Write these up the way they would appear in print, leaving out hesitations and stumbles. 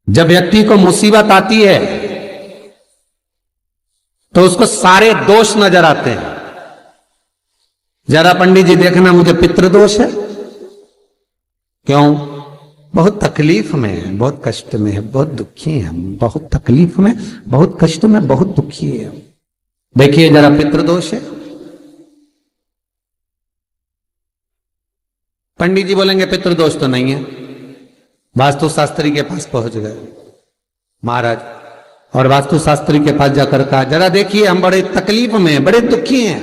जब व्यक्ति को मुसीबत आती है तो उसको सारे दोष नजर आते हैं। जरा पंडित जी देखना, मुझे पितृदोष है। क्यों? बहुत तकलीफ में है, बहुत कष्ट में है, बहुत दुखी है, बहुत तकलीफ में, बहुत कष्ट में, बहुत दुखी है। देखिए जरा, पितृदोष है। पंडित जी बोलेंगे पितृदोष तो नहीं है। वास्तु शास्त्री के पास पहुंच गए महाराज, और वास्तु शास्त्री के पास जाकर कहा, जरा देखिए हम बड़े तकलीफ में, बड़े दुखी हैं,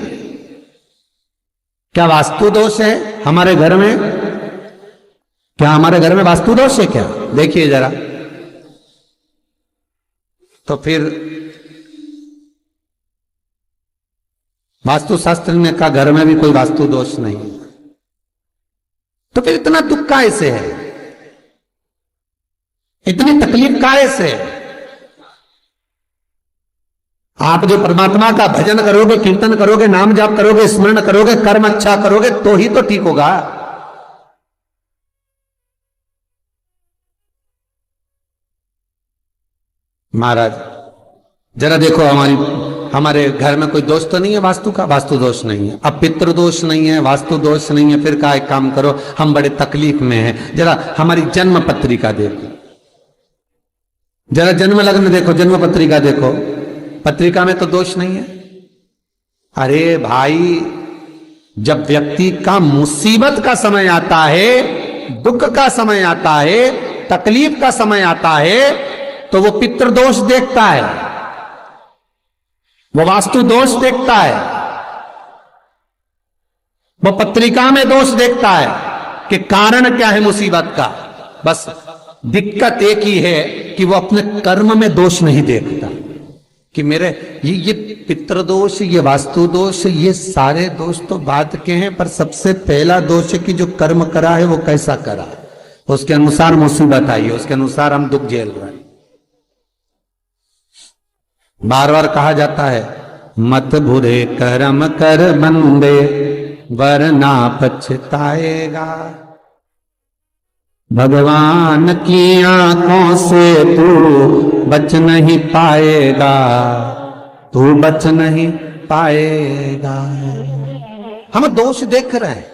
क्या वास्तु दोष है हमारे घर में? क्या हमारे घर में वास्तु दोष है क्या? देखिए जरा। तो फिर वास्तु शास्त्री ने कहा, घर में भी कोई वास्तु दोष नहीं। तो फिर इतना दुख काहे से है, इतनी तकलीफ काहे से? आप जो परमात्मा का भजन करोगे, कीर्तन करोगे, नाम जाप करोगे, स्मरण करोगे, कर्म अच्छा करोगे तो ही तो ठीक होगा। महाराज जरा देखो, हमारे घर में कोई दोष तो नहीं है वास्तु का? वास्तु दोष नहीं है। अब पितृ दोष नहीं है, वास्तु दोष नहीं है, फिर का एक काम करो, हम बड़े तकलीफ में हैं, जरा हमारी जन्म पत्रिका देखो, जरा जन्म लग्न देखो, जन्म पत्रिका देखो, पत्रिका में तो दोष नहीं है। अरे भाई, जब व्यक्ति का मुसीबत का समय आता है, दुख का समय आता है, तकलीफ का समय आता है, तो वो पितृदोष देखता है, वो वास्तु दोष देखता है, वो पत्रिका में दोष देखता है कि कारण क्या है मुसीबत का। बस दिक्कत एक ही है कि वो अपने कर्म में दोष नहीं देखता कि मेरे ये पितृदोष, ये वास्तु दोष, ये सारे दोष तो बात के हैं, पर सबसे पहला दोष है कि जो कर्म करा है वो कैसा करा, उसके अनुसार मुसीबत आई है, उसके अनुसार हम दुख झेल रहे हैं। बार बार कहा जाता है, मत बुरे कर्म कर बंदे वरना पछताएगा, भगवान की आंखों से तू बच नहीं पाएगा, तू बच नहीं पाएगा। हम दोष देख रहे हैं,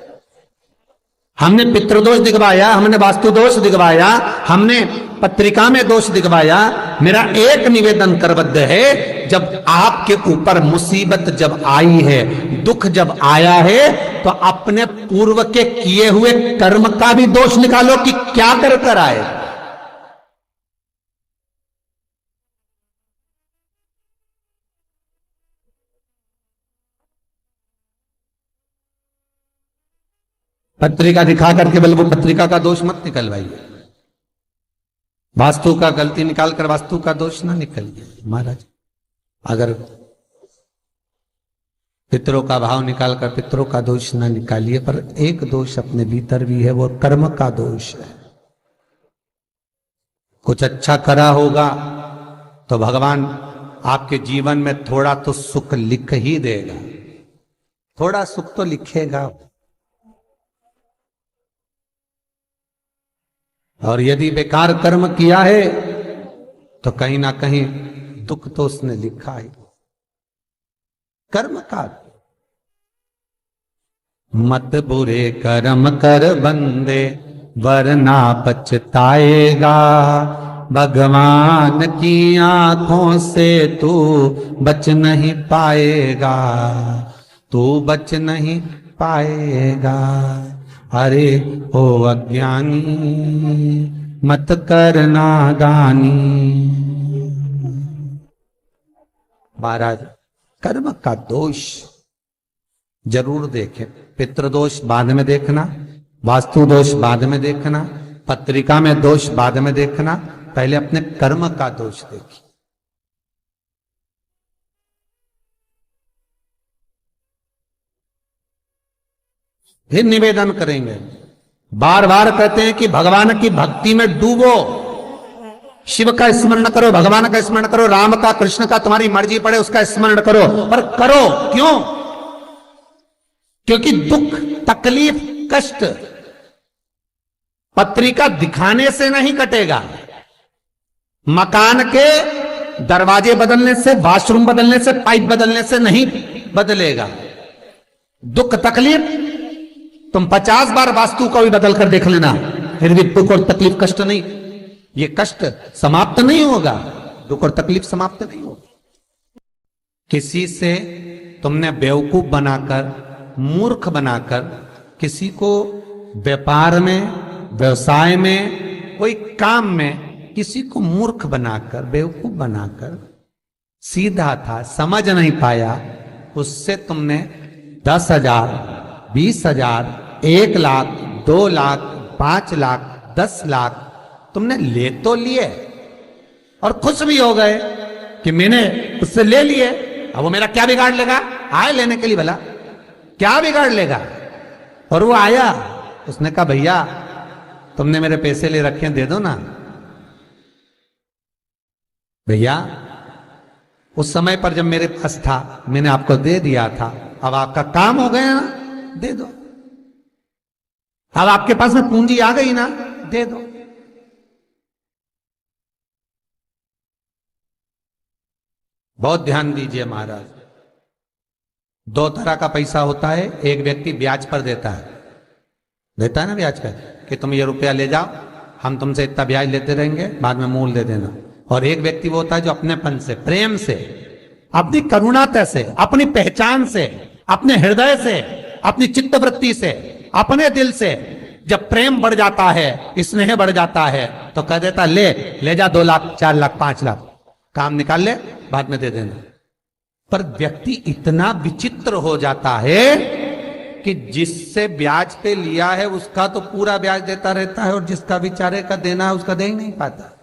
हमने पितृदोष दिखवाया, हमने वास्तु दोष दिखवाया, हमने पत्रिका में दोष दिखवाया। मेरा एक निवेदन करबद्ध है, जब आपके ऊपर मुसीबत जब आई है, दुख जब आया है, तो अपने पूर्व के किए हुए कर्म का भी दोष निकालो कि क्या कर आए। पत्रिका दिखा करके बल वो पत्रिका का दोष मत निकलवाइए, वास्तु का गलती निकालकर वास्तु का दोष ना निकलिए। महाराज अगर पितरों का भाव निकालकर पितरों का दोष ना निकालिए, पर एक दोष अपने भीतर भी है, वो कर्म का दोष है। कुछ अच्छा करा होगा तो भगवान आपके जीवन में थोड़ा तो सुख लिख ही देगा, थोड़ा सुख तो लिखेगा। और यदि बेकार कर्म किया है तो कहीं ना कहीं दुख तो उसने लिखा है। कर्म का मत बुरे कर्म कर बंदे वरना पछताएगा, भगवान की आंखों से तू बच नहीं पाएगा, तू बच नहीं पाएगा। अरे ओ अज्ञानी मत करना दानी। महाराज कर्म का दोष जरूर देखें, पितृदोष बाद में देखना, वास्तु दोष बाद में देखना, पत्रिका में दोष बाद में देखना, पहले अपने कर्म का दोष देखिए। फिर निवेदन करेंगे, बार बार कहते हैं कि भगवान की भक्ति में डूबो, शिव का स्मरण करो, भगवान का स्मरण करो, राम का, कृष्ण का, तुम्हारी मर्जी पड़े उसका स्मरण करो, पर करो क्यों? क्योंकि दुख, तकलीफ, कष्ट पत्रिका दिखाने से नहीं कटेगा, मकान के दरवाजे बदलने से, वॉशरूम बदलने से, पाइप बदलने से नहीं बदलेगा। दुख तकलीफ तुम 50 बार वास्तु का भी बदल कर देख लेना, फिर भी दुख और तकलीफ, कष्ट नहीं, ये कष्ट समाप्त नहीं होगा, दुख और तकलीफ समाप्त नहीं होगा। किसी से तुमने बेवकूफ बनाकर, मूर्ख बनाकर, किसी को व्यापार में, व्यवसाय में, कोई काम में किसी को मूर्ख बनाकर, बेवकूफ बनाकर, सीधा था समझ नहीं पाया, उससे तुमने 10,000, 20,000, 1 लाख, 2 लाख, 5 लाख, 10 लाख तुमने ले तो लिए और खुश भी हो गए कि मैंने उससे ले लिए, अब वो मेरा क्या बिगाड़ लेगा, आए लेने के लिए, भला क्या बिगाड़ लेगा। और वो आया, उसने कहा भैया तुमने मेरे पैसे ले रखे हैं, दे दो ना। भैया उस समय पर जब मेरे पास था मैंने आपको दे दिया था, अब आपका काम हो गया ना, दे दो। अब आपके पास में पूंजी आ गई ना, दे दो। बहुत ध्यान दीजिए महाराज, 2 तरह का पैसा होता है। एक व्यक्ति ब्याज पर देता है ना ब्याज पर, कि तुम ये रुपया ले जाओ, हम तुमसे इतना ब्याज लेते रहेंगे, बाद में मूल दे देना। और एक व्यक्ति वो होता है जो अपनेपन से, प्रेम से, अपनी करुणाता से, अपनी पहचान से, अपने हृदय से, अपनी चित्तवृत्ति से, अपने दिल से जब प्रेम बढ़ जाता है, स्नेह बढ़ जाता है, तो कह देता ले जा 2 लाख, 4 लाख, 5 लाख, काम निकाल ले, बाद में दे देना। पर व्यक्ति इतना विचित्र हो जाता है कि जिससे ब्याज पे लिया है उसका तो पूरा ब्याज देता रहता है, और जिसका बेचारे का देना है उसका दे ही नहीं पाता।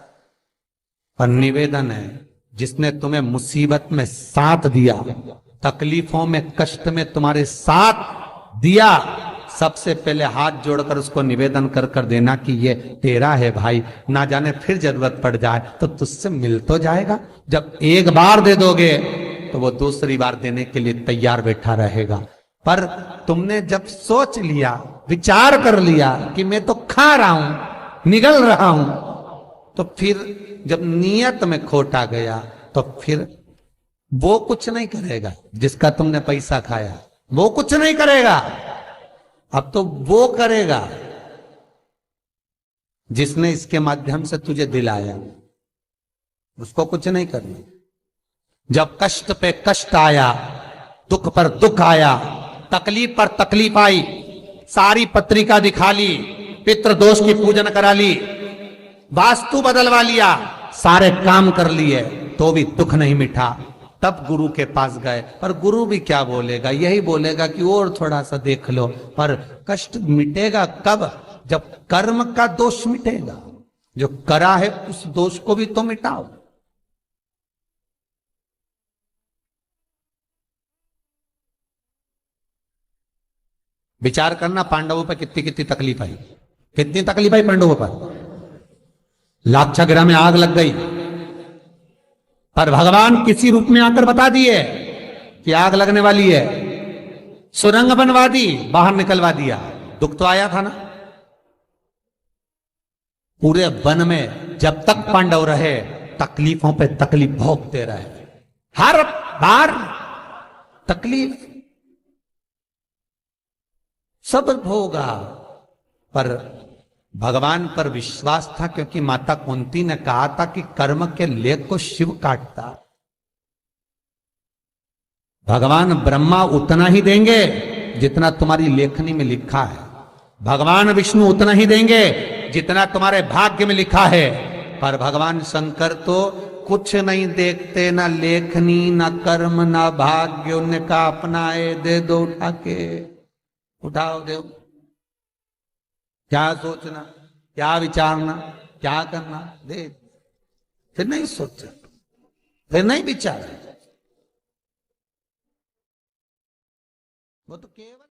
पर निवेदन है, जिसने तुम्हें मुसीबत में साथ दिया, तकलीफों में, कष्ट में तुम्हारे साथ दिया, सबसे पहले हाथ जोड़कर उसको निवेदन कर कर देना कि ये तेरा है भाई, ना जाने फिर जरूरत पड़ जाए तो तुझसे मिल तो जाएगा। जब एक बार दे दोगे तो वो दूसरी बार देने के लिए तैयार बैठा रहेगा। पर तुमने जब सोच लिया, विचार कर लिया कि मैं तो खा रहा हूं, निगल रहा हूं, तो फिर जब नियत में खोट आ गया तो फिर वो कुछ नहीं करेगा जिसका तुमने पैसा खाया, वो कुछ नहीं करेगा। अब तो वो करेगा जिसने इसके माध्यम से तुझे दिलाया, उसको कुछ नहीं करना। जब कष्ट पे कष्ट आया, दुख पर दुख आया, तकलीफ पर तकलीफ आई, सारी पत्रिका दिखा ली, पितृदोष की पूजन करा ली, वास्तु बदलवा लिया, सारे काम कर लिए, तो भी दुख नहीं मिटा। तब गुरु के पास गए, पर गुरु भी क्या बोलेगा, यही बोलेगा कि और थोड़ा सा देख लो। पर कष्ट मिटेगा कब? जब कर्म का दोष मिटेगा। जो करा है उस दोष को भी तो मिटाओ। विचार करना, पांडवों पर कितनी कितनी तकलीफ आई, कितनी तकलीफ आई पांडवों पर। लाक्षागृह में आग लग गई, पर भगवान किसी रूप में आकर बता दिए कि आग लगने वाली है, सुरंग बनवा दी, बाहर निकलवा दिया। दुख तो आया था ना। पूरे वन में जब तक पांडव रहे तकलीफों पे तकलीफ भोगते रहे, हर बार तकलीफ, सब भोगा, पर भगवान पर विश्वास था, क्योंकि माता कुंती ने कहा था कि कर्म के लेख को शिव काटता। भगवान ब्रह्मा उतना ही देंगे जितना तुम्हारी लेखनी में लिखा है, भगवान विष्णु उतना ही देंगे जितना तुम्हारे भाग्य में लिखा है। पर भगवान शंकर तो कुछ नहीं देखते, ना लेखनी, ना कर्म, ना भाग्य। उनका अपनाए, दे दो उठा के, उठाओ दो। क्या सोचना, क्या विचारना, क्या करना, दे। फिर नहीं सोचा, फिर नहीं विचारा, वो तो केवल